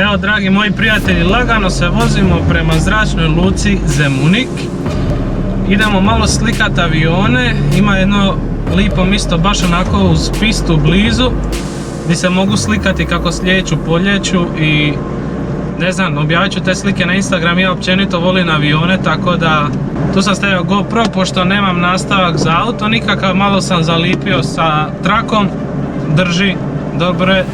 Evo, dragi moji prijatelji, lagano se vozimo prema zračnoj luci Zemunik. Idemo malo slikati avione, ima jedno lipo mjesto baš onako uz pistu blizu, gdje se mogu slikati kako slijeću, poljeću i ne znam, objavit ću te slike na Instagram. Ja općenito volim avione, tako da tu sam stavio GoPro, pošto nemam nastavak za auto nikakav, malo sam zalipio sa trakom, drži, dobro je.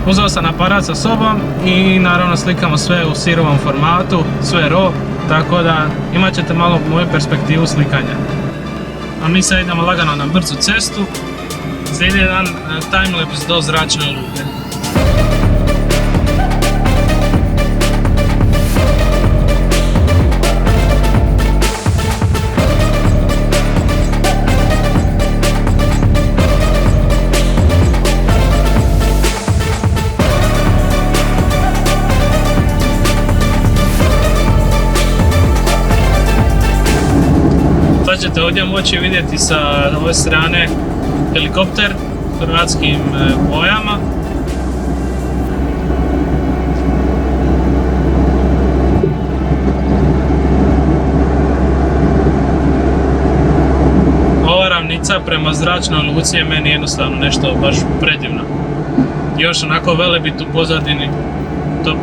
Uzeo sam aparat sa sobom i naravno slikamo sve u sirovom formatu, sve RAW, tako da imat ćete malo moju perspektivu slikanja. A mi sad idemo lagano na brzu cestu, slijedi jedan timelapse do zračne luke. Sad ćete ovdje moći vidjeti sa ove strane helikopter u hrvatskim bojama. Ova ravnica prema zračnoj luci je meni jednostavno nešto baš predivno. Još onako Velebit u pozadini, top.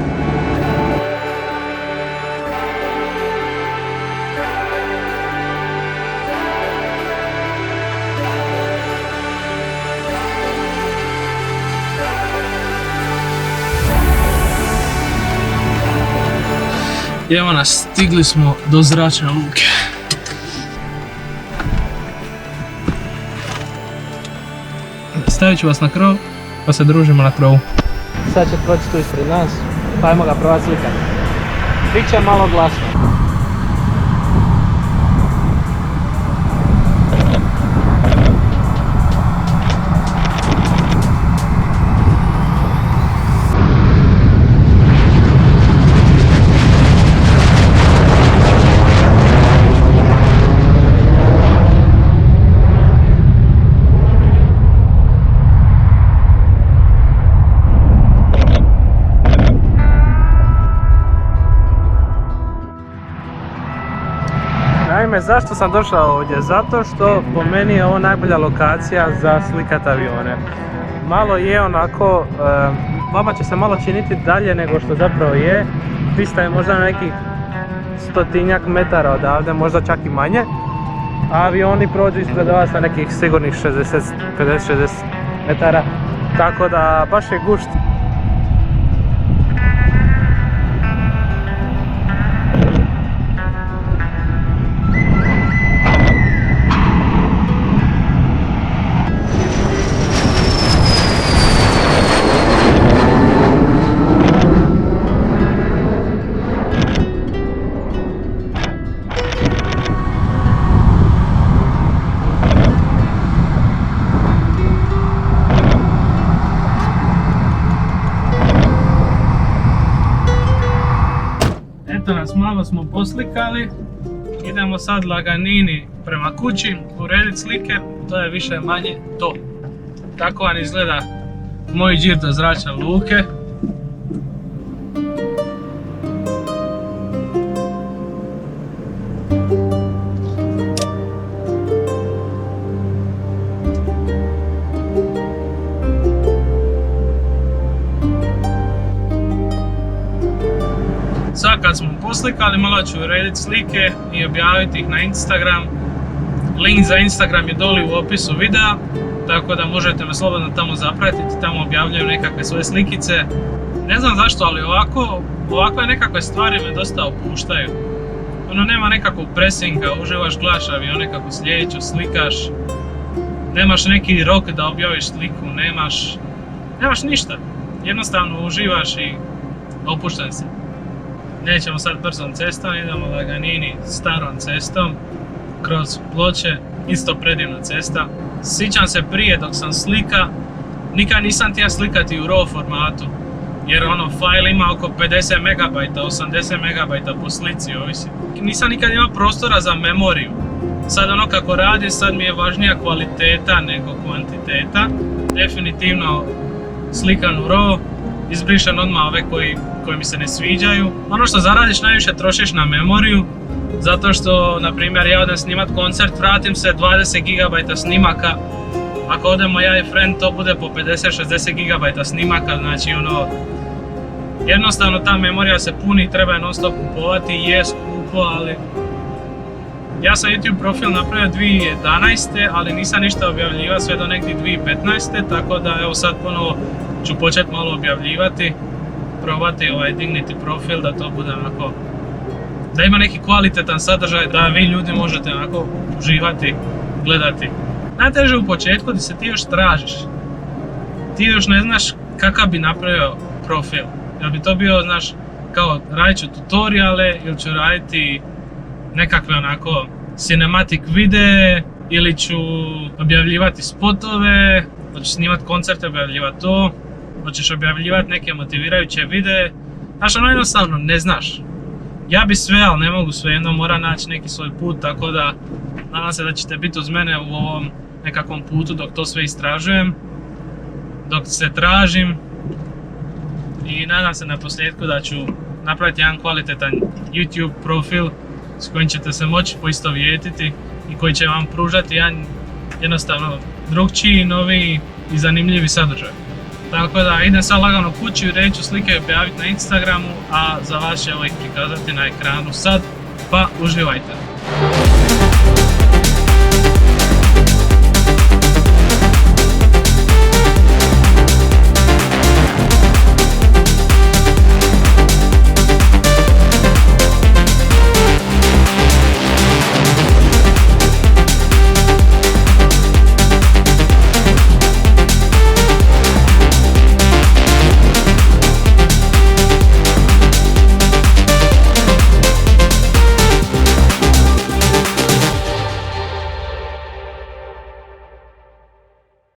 I evo nas, stigli smo do zračne luke. Stavit ću vas na krov, pa se družimo na krovu. Sad će proći tu ispred nas, pa ajmo ga provat slikati. Biće malo glasno. Naime, zašto sam došao ovdje? Zato što po meni je ovo najbolja lokacija za slikat avione. Malo je onako, vama će se malo činiti dalje nego što zapravo je. Pista je možda na nekih 100-tinjak metara odavde, možda čak i manje. A avioni prođu ispred vas na nekih sigurnih 50-60 metara. Tako da baš je gušt. Eto nas, malo smo poslikali, idemo sad laganini prema kući, urediti slike, to je više manje to. Tako vam izgleda moj džir do zračne luke. Sad kad smo poslikali, malo ću urediti slike i objaviti ih na Instagram. Link za Instagram je doli u opisu videa, tako da možete me slobodno tamo zapratiti, tamo objavljaju nekakve svoje slikice. Ne znam zašto, ali ovakve nekakve stvari me dosta opuštaju. Ono, nema nekakvog presinga, uživaš, gledaš avione kako slijeću, slikaš. Nemaš neki rok da objaviš sliku, nemaš ništa. Jednostavno uživaš i opuštam se. Nećemo sad brzom cestom, idemo laganini starom cestom kroz Ploče, isto predivna cesta. Sjećam se prije dok sam slika, nikad nisam htio slikati u RAW formatu, jer ono, file ima oko 50 MB, 80 MB po slici, ovisi. Nisam nikad imao prostora za memoriju. Sad ono kako radim, sad mi je važnija kvaliteta nego kvantiteta. Definitivno slikan u RAW, izbrišem odmah ove koji mi se ne sviđaju. Ono što zaradiš najviše trošiš na memoriju, zato što, na primjer, ja odem snimat koncert, vratim se 20 GB snimaka. Ako odemo ja i friend, to bude po 50-60 GB snimaka, znači ono, jednostavno ta memorija se puni, treba je non stop kupovati, je skupo, ali ja sam YouTube profil napravio 2011. ali nisam ništa objavljivao sve do negdje 2015. tako da evo sad ponovo ću početi malo objavljivati, probati digniti profil da to bude onako, da ima neki kvalitetan sadržaj, da vi ljudi možete onako uživati, gledati. Najteže u početku da se ti još tražiš, ti još ne znaš kakav bi napravio profil, jel bi to bio, znaš, kao radit ću tutoriale ili ću raditi nekakve onako cinematic videe ili ću objavljivati spotove, hoćeš snimati koncerte, objavljivati to, hoćeš objavljivati neke motivirajuće videe, znaš, ono jednostavno ne znaš. Ja bi sve, ali ne mogu sve, jedno mora naći neki svoj put, tako da nadam se da ćete biti uz mene u ovom nekakvom putu dok to sve istražujem, dok se tražim i nadam se na posljedku da ću napraviti jedan kvalitetan YouTube profil s kojim ćete se moći poistovjetiti i koji će vam pružati jedan jednostavno drugčiji, noviji i zanimljivi sadržaj. Tako da idem sad lagano kući, reću slike objaviti na Instagramu, a za vas će ovo ih prikazati na ekranu sad, pa uživajte!